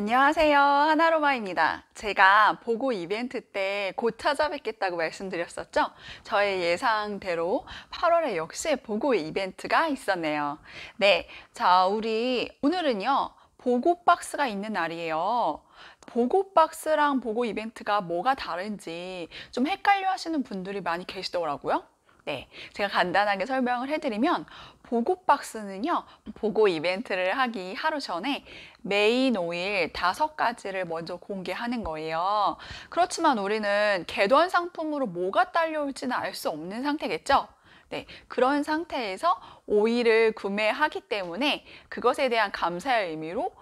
안녕하세요. 하나로마입니다. 제가 보고 이벤트 때 곧 찾아뵙겠다고 말씀드렸었죠? 저의 예상대로 8월에 역시 보고 이벤트가 있었네요. 네. 자, 우리 오늘은요, 보고 박스가 있는 날이에요. 보고 박스랑 보고 이벤트가 뭐가 다른지 좀 헷갈려 하시는 분들이 많이 계시더라고요. 네, 제가 간단하게 설명을 해드리면 보고 박스는요, 보고 이벤트를 하기 하루 전에 메인 오일 5가지를 먼저 공개하는 거예요. 그렇지만 우리는 궤도한 상품으로 뭐가 딸려올지는 알 수 없는 상태겠죠? 네, 그런 상태에서 오일을 구매하기 때문에 그것에 대한 감사의 의미로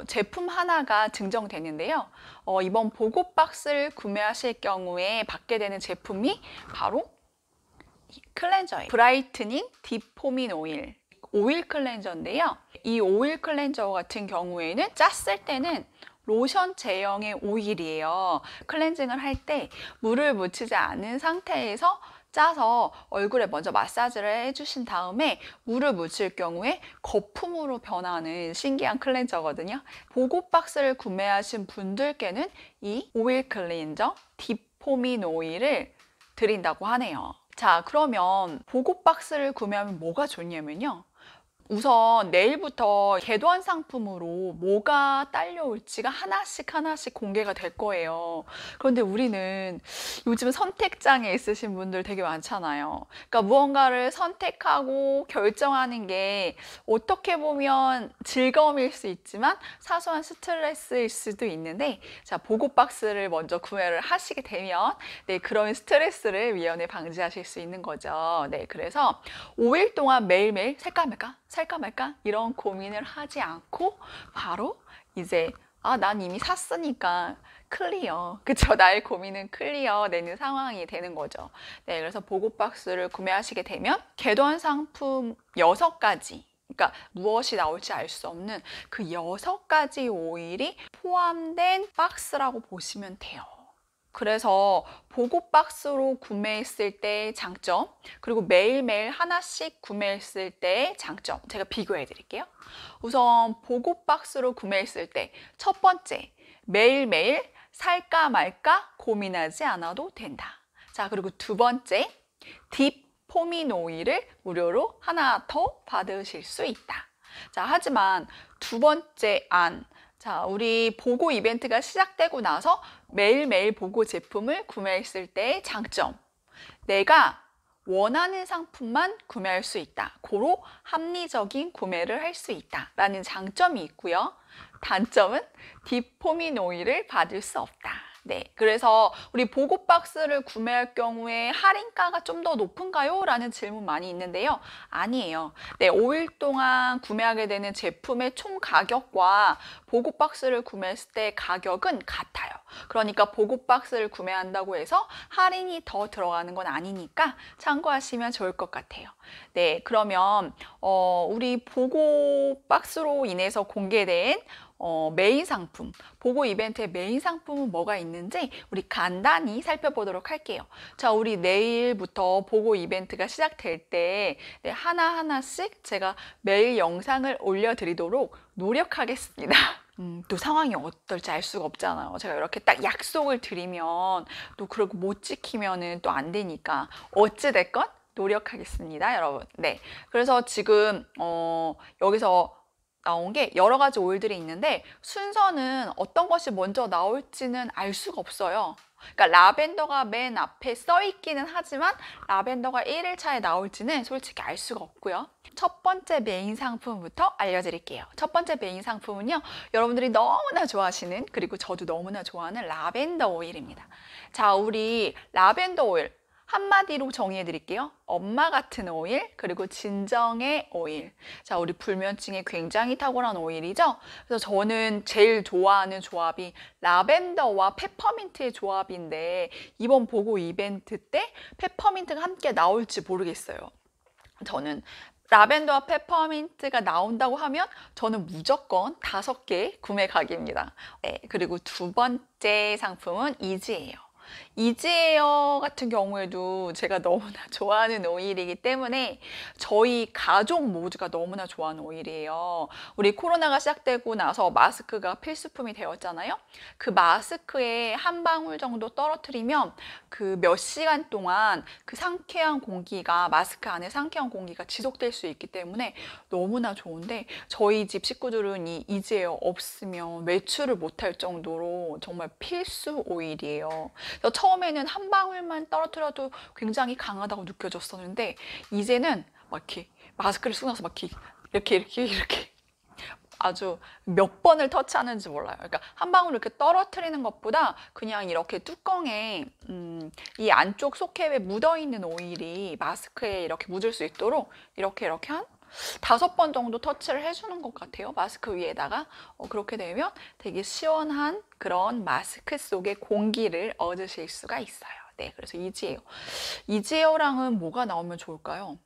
제품 하나가 증정되는데요. 이번 보고 박스를 구매하실 경우에 받게 되는 제품이 바로 클렌저예요. 브라이트닝 딥포밍 오일. 오일 클렌저인데요. 이 오일 클렌저 같은 경우에는 짰을 때는 로션 제형의 오일이에요. 클렌징을 할 때 물을 묻히지 않은 상태에서 짜서 얼굴에 먼저 마사지를 해주신 다음에 물을 묻힐 경우에 거품으로 변하는 신기한 클렌저거든요. 보고 박스를 구매하신 분들께는 이 오일 클렌저 딥포밍 오일을 드린다고 하네요. 자, 그러면 보고 박스를 구매하면 뭐가 좋냐면요. 우선 내일부터 궤도한 상품으로 뭐가 딸려올지가 하나씩 공개가 될 거예요. 그런데 우리는 요즘 선택장애 있으신 분들 되게 많잖아요. 그러니까 무언가를 선택하고 결정하는 게 어떻게 보면 즐거움일 수 있지만 사소한 스트레스일 수도 있는데, 자, 보고 박스를 먼저 구매를 하시게 되면 네, 그런 스트레스를 미연에 방지하실 수 있는 거죠. 네, 그래서 5일 동안 매일매일 살까 말까 이런 고민을 하지 않고 바로 이제 난 이미 샀으니까 클리어, 그쵸? 나의 고민은 클리어 되는 상황이 되는 거죠. 네, 그래서 보고 박스를 구매하시게 되면 궤도한 상품 6가지, 그러니까 무엇이 나올지 알 수 없는 그 6가지 오일이 포함된 박스라고 보시면 돼요. 그래서 보고 박스로 구매했을 때 장점, 그리고 매일매일 하나씩 구매했을 때 장점, 제가 비교해 드릴게요. 우선 보고 박스로 구매했을 때 첫 번째, 매일매일 살까 말까 고민하지 않아도 된다. 자, 그리고 두 번째, 딥 포밍 오일을 무료로 하나 더 받으실 수 있다. 자, 하지만 두 번째 안, 자, 우리 보고 이벤트가 시작되고 나서 매일매일 보고 제품을 구매했을 때의 장점. 내가 원하는 상품만 구매할 수 있다. 고로 합리적인 구매를 할 수 있다. 라는 장점이 있고요. 단점은 딥포밍 오일을 받을 수 없다. 네, 그래서 우리 보고 박스를 구매할 경우에 할인가가 좀 더 높은가요? 라는 질문 많이 있는데요. 아니에요. 네, 5일 동안 구매하게 되는 제품의 총 가격과 보고 박스를 구매했을 때 가격은 같아요. 그러니까 보고 박스를 구매한다고 해서 할인이 더 들어가는 건 아니니까 참고하시면 좋을 것 같아요. 네, 그러면 우리 보고 박스로 인해서 공개된 메인 상품, 보고 이벤트의 메인 상품은 뭐가 있는지 우리 간단히 살펴보도록 할게요. 자, 우리 내일부터 보고 이벤트가 시작될 때 하나하나씩 제가 매일 영상을 올려드리도록 노력하겠습니다. 또 상황이 어떨지 알 수가 없잖아요. 제가 이렇게 딱 약속을 드리면 또 그러고 못 지키면은 또 안 되니까 어찌됐건 노력하겠습니다, 여러분. 네, 그래서 지금 여기서 나온 게 여러 가지 오일들이 있는데 순서는 어떤 것이 먼저 나올지는 알 수가 없어요. 그러니까 라벤더가 맨 앞에 써 있기는 하지만 라벤더가 1일차에 나올지는 솔직히 알 수가 없고요. 첫 번째 메인 상품부터 알려드릴게요. 첫 번째 메인 상품은요, 여러분들이 너무나 좋아하시는, 그리고 저도 너무나 좋아하는 라벤더 오일입니다. 자, 우리 라벤더 오일 한마디로 정의해 드릴게요. 엄마 같은 오일, 그리고 진정의 오일. 자, 우리 불면증에 굉장히 탁월한 오일이죠. 그래서 저는 제일 좋아하는 조합이 라벤더와 페퍼민트의 조합인데 이번 보고 이벤트 때 페퍼민트가 함께 나올지 모르겠어요. 저는 라벤더와 페퍼민트가 나온다고 하면 저는 무조건 5개 구매 각입니다. 네, 그리고 두 번째 상품은 이지예요. 이지에어 같은 경우에도 제가 너무나 좋아하는 오일이기 때문에 저희 가족 모두가 너무나 좋아하는 오일이에요. 우리 코로나가 시작되고 나서 마스크가 필수품이 되었잖아요. 그 마스크에 한 방울 정도 떨어뜨리면 그 몇 시간 동안 그 상쾌한 공기가 마스크 안에 상쾌한 공기가 지속될 수 있기 때문에 너무나 좋은데 저희 집 식구들은 이 이지에어 없으면 외출을 못할 정도로 정말 필수 오일이에요. 그래서 처음에는 한 방울만 떨어뜨려도 굉장히 강하다고 느껴졌었는데 이제는 막 이렇게 마스크를 쓰고 나서 막 이렇게 아주 몇 번을 터치하는지 몰라요. 그러니까 한 방울 이렇게 떨어뜨리는 것보다 그냥 이렇게 뚜껑에 이 안쪽 속캡에 묻어있는 오일이 마스크에 이렇게 묻을 수 있도록 이렇게 한 5번 정도 터치를 해주는 것 같아요. 마스크 위에다가. 그렇게 되면 되게 시원한 그런 마스크 속의 공기를 얻으실 수가 있어요. 네, 그래서 이지에어랑은 뭐가 나오면 좋을까요?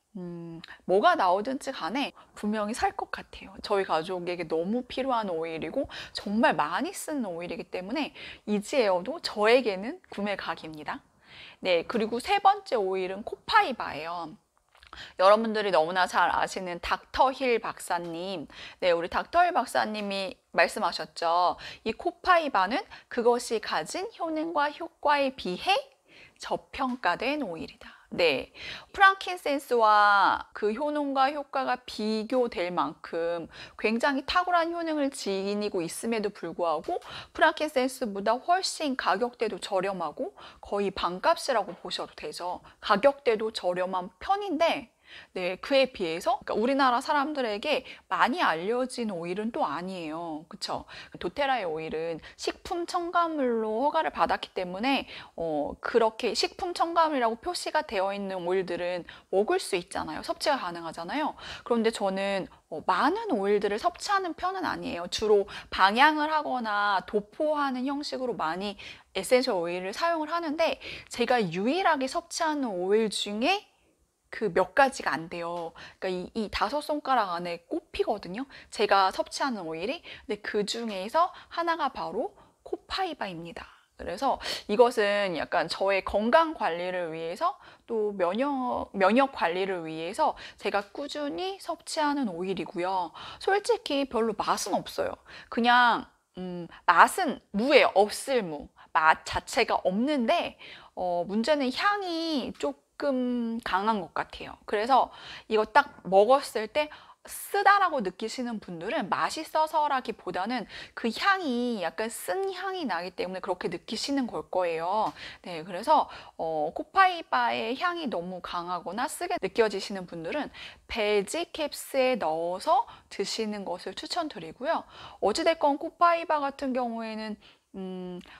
뭐가 나오든지 간에 분명히 살 것 같아요. 저희 가족에게 너무 필요한 오일이고 정말 많이 쓰는 오일이기 때문에 이지에어도 저에게는 구매 각입니다. 네, 그리고 세 번째 오일은 코파이바예요. 여러분들이 너무나 잘 아시는 닥터힐 박사님, 네, 우리 닥터힐 박사님이 말씀하셨죠. 이 코파이바는 그것이 가진 효능과 효과에 비해 저평가된 오일이다. 네, 프랑킨센스와 그 효능과 효과가 비교될 만큼 굉장히 탁월한 효능을 지니고 있음에도 불구하고 프랑킨센스보다 훨씬 가격대도 저렴하고 거의 반값이라고 보셔도 되죠. 가격대도 저렴한 편인데 네, 그에 비해서 그러니까 우리나라 사람들에게 많이 알려진 오일은 또 아니에요. 그쵸? 도테라의 오일은 식품 첨가물로 허가를 받았기 때문에 그렇게 식품 첨가물이라고 표시가 되어 있는 오일들은 먹을 수 있잖아요. 섭취가 가능하잖아요. 그런데 저는 많은 오일들을 섭취하는 편은 아니에요. 주로 방향을 하거나 도포하는 형식으로 많이 에센셜 오일을 사용을 하는데 제가 유일하게 섭취하는 오일 중에 그 몇 가지가 안 돼요. 그러니까 이 5손가락 안에 꼽히거든요. 제가 섭취하는 오일이. 근데 그 중에서 하나가 바로 코파이바입니다. 그래서 이것은 약간 저의 건강 관리를 위해서 또 면역 관리를 위해서 제가 꾸준히 섭취하는 오일이고요. 솔직히 별로 맛은 없어요. 그냥 맛은 무예요. 없을 무. 맛 자체가 없는데 문제는 향이 조금 강한 것 같아요. 그래서 이거 딱 먹었을 때 쓰다라고 느끼시는 분들은 맛있어서라기보다는 그 향이 약간 쓴 향이 나기 때문에 그렇게 느끼시는 걸 거예요. 네, 그래서 코파이바의 향이 너무 강하거나 쓰게 느껴지시는 분들은 배지 캡스에 넣어서 드시는 것을 추천드리고요. 어찌됐건 코파이바 같은 경우에는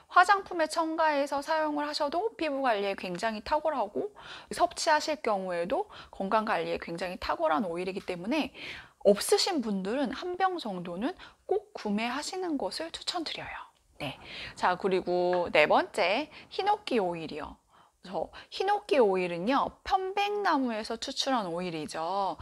화장품에 첨가해서 사용을 하셔도 피부 관리에 굉장히 탁월하고 섭취하실 경우에도 건강 관리에 굉장히 탁월한 오일이기 때문에 없으신 분들은 한 병 정도는 꼭 구매하시는 것을 추천드려요. 네. 자, 그리고 네 번째, 히노키 오일이요. 히노키 오일은요, 편백나무에서 추출한 오일이죠.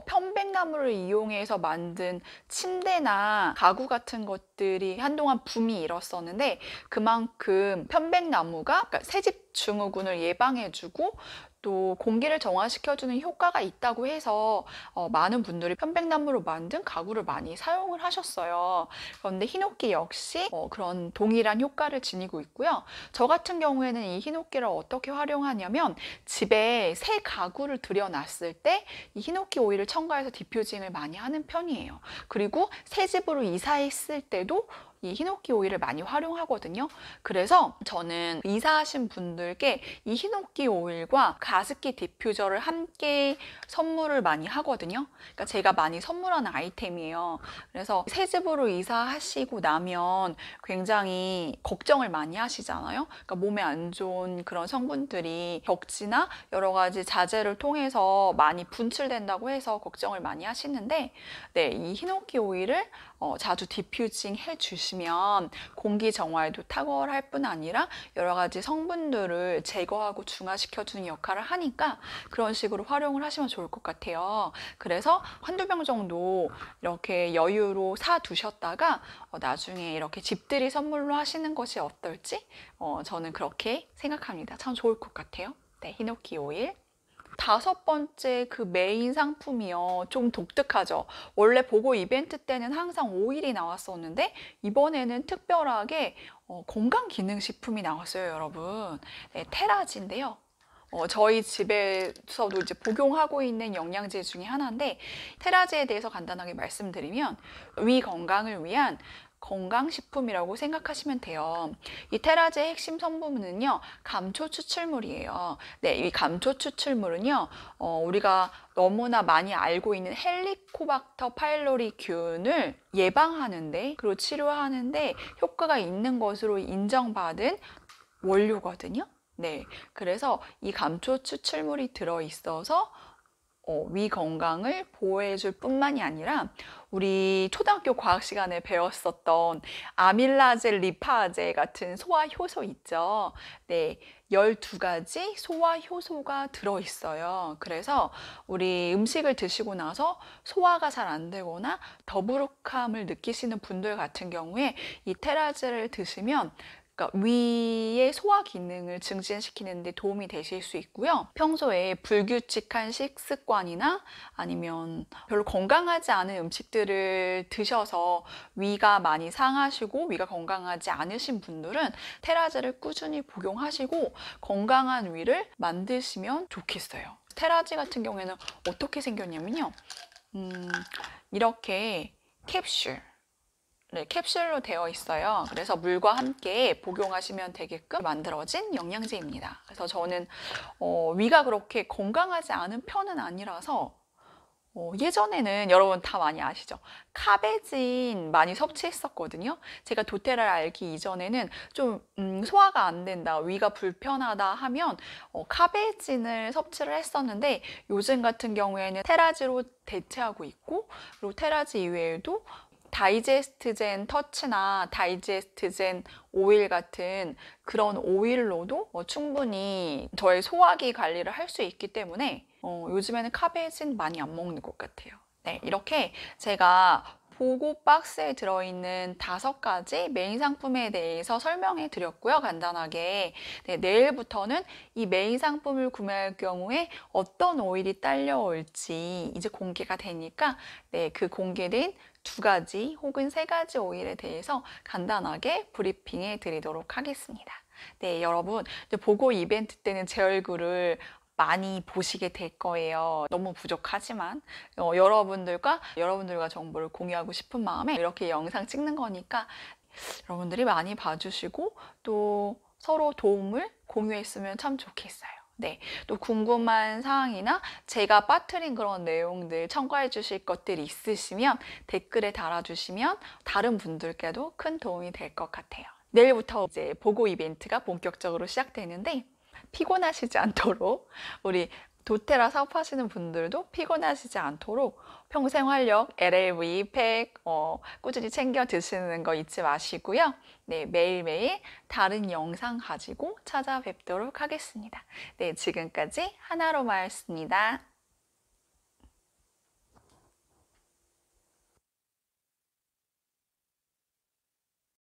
편백나무를 이용해서 만든 침대나 가구 같은 것들이 한동안 붐이 일었었는데 그만큼 편백나무가 그러니까 새집 증후군을 예방해주고 또 공기를 정화시켜주는 효과가 있다고 해서 많은 분들이 편백나무로 만든 가구를 많이 사용을 하셨어요. 그런데 히노키 역시 그런 동일한 효과를 지니고 있고요. 저 같은 경우에는 이 히노키를 어떻게 활용하냐면 집에 새 가구를 들여놨을 때 이 히노키 오일을 첨가해서 디퓨징을 많이 하는 편이에요. 그리고 새 집으로 이사했을 때도 이 히노키 오일을 많이 활용하거든요. 그래서 저는 이사하신 분들께 이 히노키 오일과 가습기 디퓨저를 함께 선물을 많이 하거든요. 그러니까 제가 많이 선물하는 아이템이에요. 그래서 새 집으로 이사하시고 나면 굉장히 걱정을 많이 하시잖아요. 그러니까 몸에 안 좋은 그런 성분들이 벽지나 여러 가지 자재를 통해서 많이 분출된다고 해서 걱정을 많이 하시는데 네, 이 히노키 오일을 자주 디퓨징 해주시면 드시면 공기 정화에도 탁월할 뿐 아니라 여러 가지 성분들을 제거하고 중화시켜주는 역할을 하니까 그런 식으로 활용을 하시면 좋을 것 같아요. 그래서 한두 병 정도 이렇게 여유로 사 두셨다가 나중에 이렇게 집들이 선물로 하시는 것이 어떨지 저는 그렇게 생각합니다. 참 좋을 것 같아요. 네, 히노키 오일. 다섯 번째 그 메인 상품이요. 좀 독특하죠. 원래 보고 이벤트 때는 항상 오일이 나왔었는데 이번에는 특별하게 건강기능식품이 나왔어요, 여러분. 네, 테라지인데요. 저희 집에서도 이제 복용하고 있는 영양제 중에 하나인데 테라지에 대해서 간단하게 말씀드리면 위 건강을 위한 건강식품이라고 생각하시면 돼요. 이 테라지의 핵심 성분은요, 감초 추출물이에요. 네, 이 감초 추출물은요, 우리가 너무나 많이 알고 있는 헬리코박터 파일로리균을 예방하는데, 그리고 치료하는데 효과가 있는 것으로 인정받은 원료거든요. 네, 그래서 이 감초 추출물이 들어있어서 위 건강을 보호해줄 뿐만이 아니라 우리 초등학교 과학 시간에 배웠었던 아밀라제, 리파제 같은 소화 효소 있죠. 네, 12가지 소화 효소가 들어있어요. 그래서 우리 음식을 드시고 나서 소화가 잘 안 되거나 더부룩함을 느끼시는 분들 같은 경우에 이 테라즈를 드시면 그러니까 위의 소화 기능을 증진시키는 데 도움이 되실 수 있고요. 평소에 불규칙한 식습관이나 아니면 별로 건강하지 않은 음식들을 드셔서 위가 많이 상하시고 위가 건강하지 않으신 분들은 테라지를 꾸준히 복용하시고 건강한 위를 만드시면 좋겠어요. 테라지 같은 경우에는 어떻게 생겼냐면요. 이렇게 캡슐. 네, 캡슐로 되어 있어요. 그래서 물과 함께 복용하시면 되게끔 만들어진 영양제입니다. 그래서 저는 위가 그렇게 건강하지 않은 편은 아니라서 예전에는 여러분 다 많이 아시죠? 카베진 많이 섭취했었거든요. 제가 도테라를 알기 이전에는 좀 소화가 안 된다, 위가 불편하다 하면 카베진을 섭취를 했었는데 요즘 같은 경우에는 테라지로 대체하고 있고 그리고 테라지 이외에도 다이제스트젠 터치나 다이제스트젠 오일 같은 그런 오일로도 충분히 저의 소화기 관리를 할 수 있기 때문에 요즘에는 카베진 많이 안 먹는 것 같아요. 네, 이렇게 제가 보고 박스에 들어있는 5가지 메인 상품에 대해서 설명해 드렸고요. 간단하게. 네, 내일부터는 이 메인 상품을 구매할 경우에 어떤 오일이 딸려올지 이제 공개가 되니까 네, 그 공개된 2가지 혹은 3가지 오일에 대해서 간단하게 브리핑해 드리도록 하겠습니다. 네, 여러분 보고 이벤트 때는 제 얼굴을 많이 보시게 될 거예요. 너무 부족하지만 여러분들과 정보를 공유하고 싶은 마음에 이렇게 영상 찍는 거니까 여러분들이 많이 봐주시고 또 서로 도움을 공유했으면 참 좋겠어요. 네, 또 궁금한 사항이나 제가 빠뜨린 그런 내용들 첨가해 주실 것들이 있으시면 댓글에 달아주시면 다른 분들께도 큰 도움이 될 것 같아요. 내일부터 이제 보고 이벤트가 본격적으로 시작되는데 피곤하시지 않도록 우리 도테라 사업하시는 분들도 피곤하시지 않도록 평생 활력 LLV 팩 꾸준히 챙겨 드시는 거 잊지 마시고요. 네, 매일매일 다른 영상 가지고 찾아뵙도록 하겠습니다. 네, 지금까지 하나로마였습니다.